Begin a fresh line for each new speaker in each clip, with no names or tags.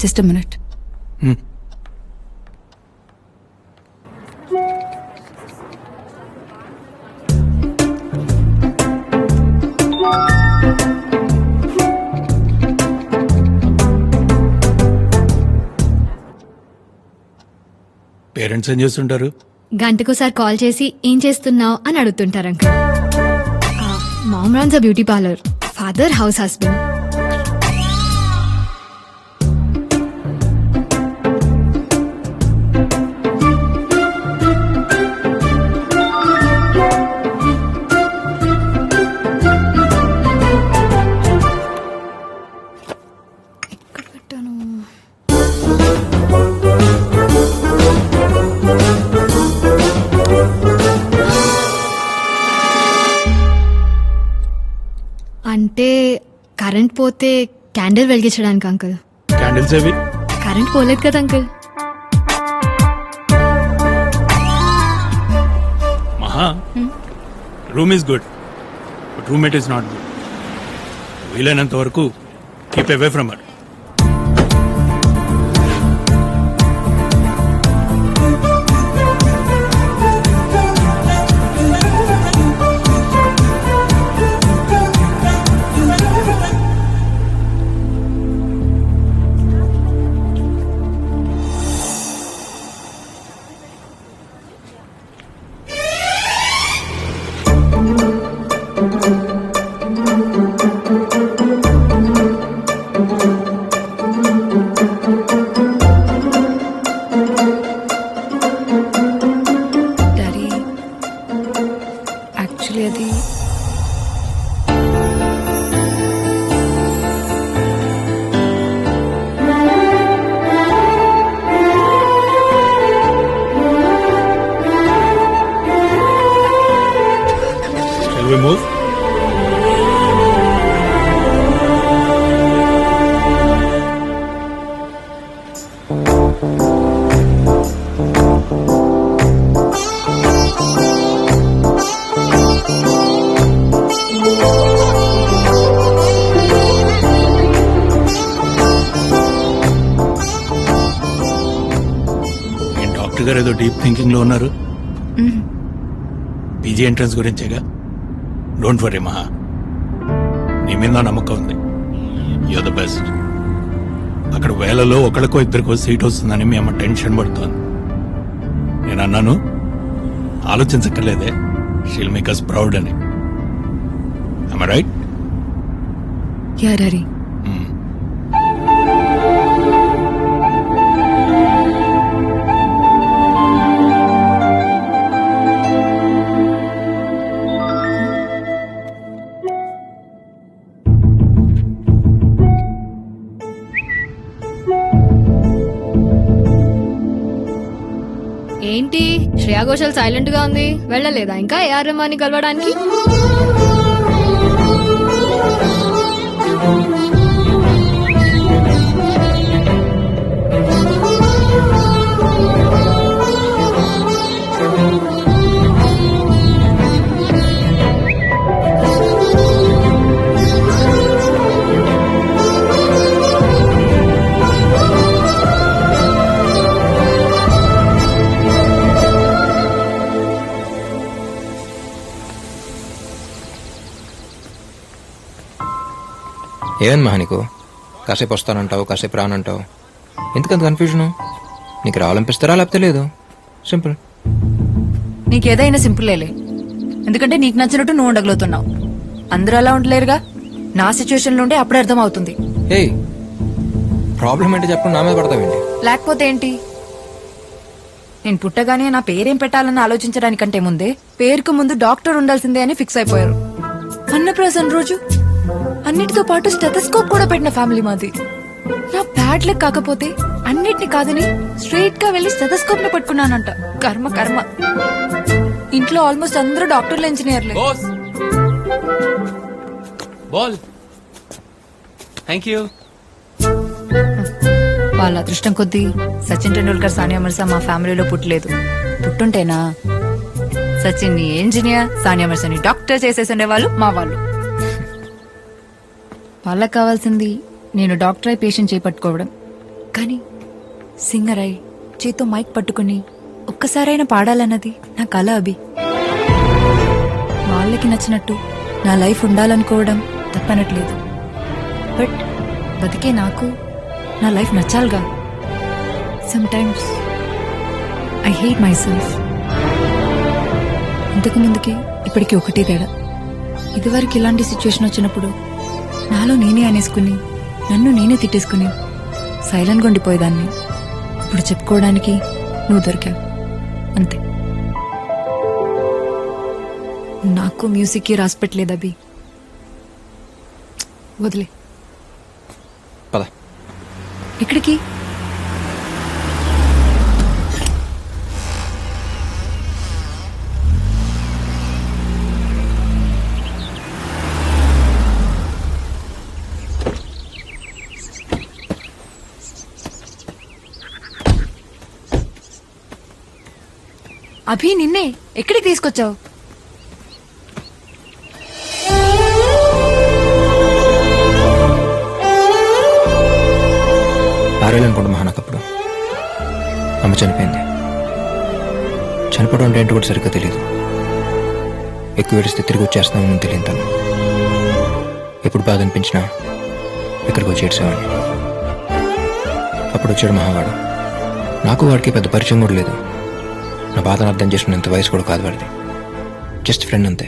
Just minute.
Parents ఏం చేస్తుంటారు?
గంటకోసారి call చేసి ఏం చేస్తున్నావు అని అడుగుతుంటారు uncle. Mom runs a beauty parlour, father house husband. ఎక్కడ పెట్టాను? అంటే కరెంట్ పోతే క్యాండిల్ వెలిగించడానికి అంకుల్.
క్యాండిల్స్ అవి
కరెంట్ పోలేదు కదా uncle.
Maha, room is good but roommate is not good. వీలైనంత వరకు keep away from her.
Daddy actually అది
Shall we move? డాక్టర్ గారు ఏదో డీప్ థింకింగ్ లో ఉన్నారు. పీజీ ఎంట్రన్స్ గురించేగా. డోంట్ వరీ మహా, నీ మీద నా నమ్మకం ఉంది. You're the best. అక్కడ వేలలో ఒకరికో ఇద్దరికో సీట్ వస్తుందని మీ అమ్మ టెన్షన్ పడుతోంది. నేను అన్నాను ఆలోచించక్కర్లేదే, షీల్ మేక్ us ప్రౌడ్ అని. am I right?
Yeah daddy.
ఏంటి శ్రేయా ఘోషల్ సైలెంట్ గా ఉంది, వెళ్ళలేదా ఇంకా ఏఆర్ రెహమాన్ని కలవడానికి?
ఏమని మహా నీకు? కాసేపు వస్తానంటావు, కాసేపు రానంటావు. ఎందుకంత కన్ఫ్యూజను? నీకు రావాలనిపిస్తారా లేకపోతే లేదు? సింపుల్.
నీకేదైనా సింపుల్లేలే, ఎందుకంటే నీకు నచ్చినట్టు నువ్వు ఉండగలుగుతున్నావు. అందరూ అలా ఉండలేరుగా. నా సిచ్యువేషన్ నుండి అప్పుడే అర్థం అవుతుంది.
ఏయ్, ప్రాబ్లం ఏంటి చెప్పు, నా మీద పడతావేంటి?
లేకపోతే ఏంటి? నేను పుట్టగానే నా పేరేం పెట్టాలని ఆలోచించడానికంటే ముందే పేరుకు ముందు డాక్టర్ ఉండాల్సిందే అని ఫిక్స్ అయిపోయారు. అన్నప్రాసన రోజు అన్నిటితో పాటు స్టెథోస్కోప్ కూడా పెట్టిన ఫ్యామిలీ మాది. నా బ్యాడ్ లక్ కాకపోతే అన్నిటిని కాదని స్ట్రైట్ గా వెళ్లి స్టెథోస్కోప్ ని పట్టుకున్నానంట. కర్మ కర్మ. ఇంట్లో ఆల్మోస్ట్ అందరూ డాక్టర్లు, ఇంజనీర్లే. వాళ్ళ అదృష్టం కొద్దీ సచిన్ టెండూల్కర్, సానియా మిర్జా మా ఫ్యామిలీలో పుట్టలేదు. పుట్టుంటేనా సచిన్ ని ఇంజనీర్, సానియా మిర్జాని డాక్టర్ చేసేసి వాళ్ళు మా వాళ్ళు. వాళ్ళకి కావాల్సింది నేను డాక్టర్ అయి పేషెంట్ చేపట్టుకోవడం, కానీ సింగర్ అయి చేతో మైక్ పట్టుకుని ఒక్కసారైనా పాడాలన్నది నా కల అభి. వాళ్ళకి నచ్చినట్టు నా లైఫ్ ఉండాలనుకోవడం తప్పనట్లేదు. బట్ బతికే నాకు నా లైఫ్ నచ్చాలిగా. Sometimes I hate myself. ఇంతకు ముందుకి ఇప్పటికి ఒకటే తేడా. ఇదివరకు ఇలాంటి సిచ్యువేషన్ వచ్చినప్పుడు నాలో నేనే అనేసుకుని నన్ను నేనే తిట్టేసుకుని సైలెంట్గా ఉండిపోయేదాన్ని. ఇప్పుడు చెప్పుకోవడానికి నువ్వు దొరికావు అంతే. నాకు మ్యూజిక్కి రాసి పెట్టలేదు అభి. వదిలే.
పద.
ఎక్కడికి? అభి నిన్నే ఎక్కడికి తీసుకొచ్చావు?
పారేయాలనుకుంటా మహా. నాకు అప్పుడు అమ్మ చనిపోయింది. చనిపోవడం అంటే ఏంటో కూడా సరిగ్గా తెలియదు. ఎక్కువ ఏడిస్తే తిరిగి వచ్చేస్తామని తెలియదు తను. ఎప్పుడు బాధ అనిపించినా ఇక్కడికి వచ్చి ఏడ్చేవాడిని. అప్పుడు వచ్చాడు మహావాడు. నాకు వాడికి పెద్ద పరిచయం కూడా లేదు. నా బాధను అర్థం చేసుకునేంత వయసు కూడా కాదు వాడిది. జస్ట్ ఫ్రెండ్ అంతే.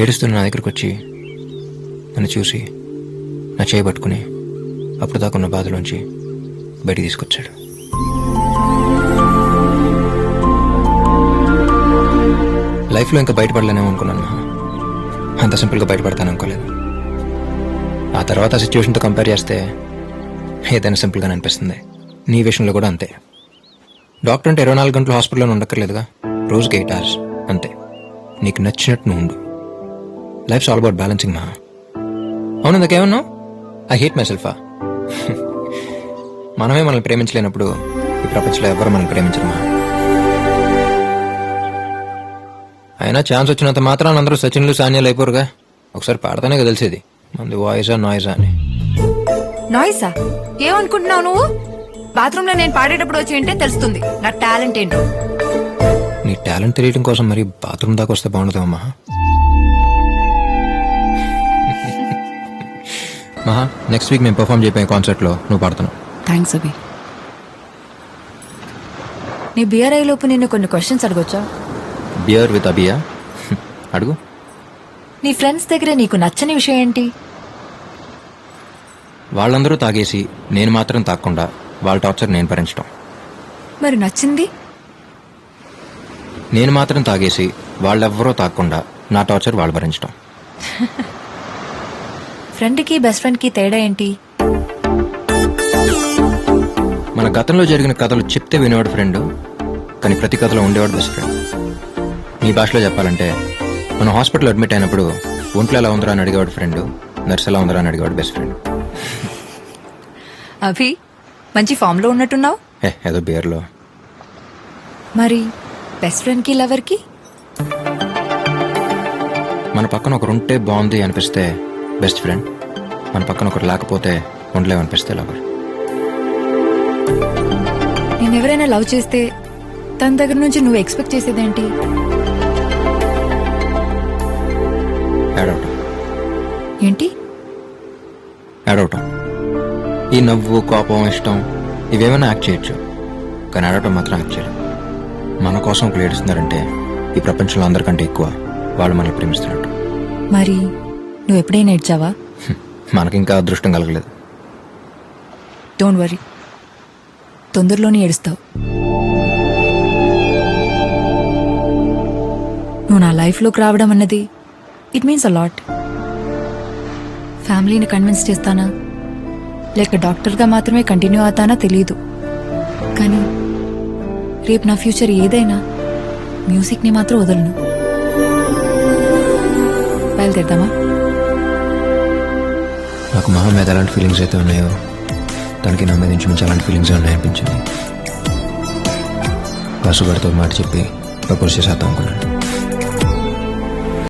ఏడుస్తున్న నా దగ్గరికి వచ్చి నన్ను చూసి నా చేయి పట్టుకుని అప్పుడు దాకున్న బాధలోంచి బయటికి తీసుకొచ్చాడు. లైఫ్లో ఇంకా బయటపడలేనేమో అనుకున్నాను మహా. అంత సింపుల్గా బయటపడతాను అనుకోలేదు. ఆ తర్వాత ఆ సిచ్యువేషన్తో కంపేర్ చేస్తే ఏదైనా సింపుల్గానే అనిపిస్తుంది. నీ విషయంలో కూడా అంతే. డాక్టర్ అంటే 24 గంటలు హాస్పిటల్లో ఉండక్కర్లేదుగా. రోజుకి 8 hours అంతే. నీకు నచ్చినట్టు నువ్వు ఉండు. Lifes all about balancing Maha. అవును, ఇందాకేమన్నావు? ఐ హేట్ మై సెల్ఫా. మనమే మనల్ని ప్రేమించలేనప్పుడు ఈ ప్రపంచంలో ఎవరు మనల్ని ప్రేమించరు మహా. అయినా ఛాన్స్ వచ్చినంత మాత్రాన అందరూ సచిన్లు సాన్యాలు అయిపోరుగా. ఒకసారి పాడతానే కదా తెలిసేది మంది వాయిసా నాయిసా అని.
నాయిసా? ఏమనుకుంటున్నావు నువ్వు? బాత్రూమ్ లో నేను పాడేటప్పుడు వచ్చి ఏంటే తెలుస్తుంది నా టాలెంట్ ఏంటో.
నీ టాలెంట్ తెలియడం కోసం మరి బాత్రూమ్ దాకా వస్తే బాగుంటుంది మహా. మహా, నెక్స్ట్ వీక్ మేము పర్ఫామ్ చేయబోయే కాన్సర్ట్లో నువ్వు పాడుతున్నావు.
థ్యాంక్స్ అభి. నీ బియర్ అయ్యేలోపు నిన్ను కొన్ని క్వశ్చన్స్ అడగొచ్చా?
బియర్ విత్ అబియా? అడుగు.
నీ ఫ్రెండ్స్ దగ్గర నీకు నచ్చని విషయం ఏంటి?
వాళ్ళందరూ తాగేసి నేను మాత్రం తాగకుండా వాళ్ళ టార్చర్ నేను భరించడం.
మరి నచ్చింది?
నేను మాత్రం తాగేసి వాళ్ళెవ్వరూ తాగకుండా నా టార్చర్ వాళ్ళు భరించడం.
ఫ్రెండ్కి బెస్ట్ ఫ్రెండ్కి తేడా ఏంటి?
మన గతంలో జరిగిన కథలు చెప్తే వినేవాడు ఫ్రెండ్, కానీ ప్రతి కథలో ఉండేవాడు బెస్ట్ ఫ్రెండ్. నీ భాషలో చెప్పాలంటే మనం హాస్పిటల్ అడ్మిట్ అయినప్పుడు ఒంట్లో ఎలా ఉందరా అని అడిగేవాడు ఫ్రెండ్, నర్స్ ఎలా ఉందరా అని అడిగేవాడు బెస్ట్ ఫ్రెండ్.
అభి మంచి ఫామ్ లో ఉన్నట్టున్నావు.
ఏదో బియర్లో.
మరి బెస్ట్ ఫ్రెండ్ కి లవర్ కి?
మన పక్కన ఒకరు ఉంటే బాగుంది అనిపిస్తే బెస్ట్ ఫ్రెండ్, మన పక్కన ఒకరు లేకపోతే ఉండలేమనిపిస్తే లవర్.
నేను ఎవరైనా లవ్ చేస్తే తన దగ్గర నుంచి నువ్వు ఎక్స్పెక్ట్ చేసేదేంటి?
ఏడవటం.
ఏంటి?
ఏడవటం. ఈ నవ్వు, కోపం, ఇష్టం ఇవేమైనా యాక్ట్ చేయొచ్చు, కానీ ఆడటం మాత్రం యాక్ట్ చేయడం. మన కోసం ఒకరు ఏడుస్తున్నారంటే ఈ ప్రపంచంలో అందరికంటే ఎక్కువ వాళ్ళు మనల్ని ప్రేమిస్తున్నట్టు.
మరి నువ్వు ఎప్పుడైనా ఏడ్చావా?
మనకింకా అదృష్టం కలగలేదు.
డోంట్ వరీ, తొందరలోనే ఏడుస్తావు. నువ్వు నా లైఫ్లోకి రావడం అన్నది ఇట్ మీన్స్ అ లాట్. ఫ్యామిలీని కన్విన్స్ చేస్తానా లేక డాక్టర్గా మాత్రమే కంటిన్యూ అవుతానా తెలీదు, కానీ రేపు నా ఫ్యూచర్ ఏదైనా మ్యూజిక్ని మాత్రం వదలను. బయలుదేరదామా?
నాకు మహా మీద ఎలాంటి ఫీలింగ్స్ అయితే ఉన్నాయో తనకి నా మీద నుంచి అలాంటి ఫీలింగ్స్ ఉన్నాయనిపించింది. బస్సు గడితో మాట చెప్పి ప్రపోజ్ చేసేద్దాం అనుకున్నాను.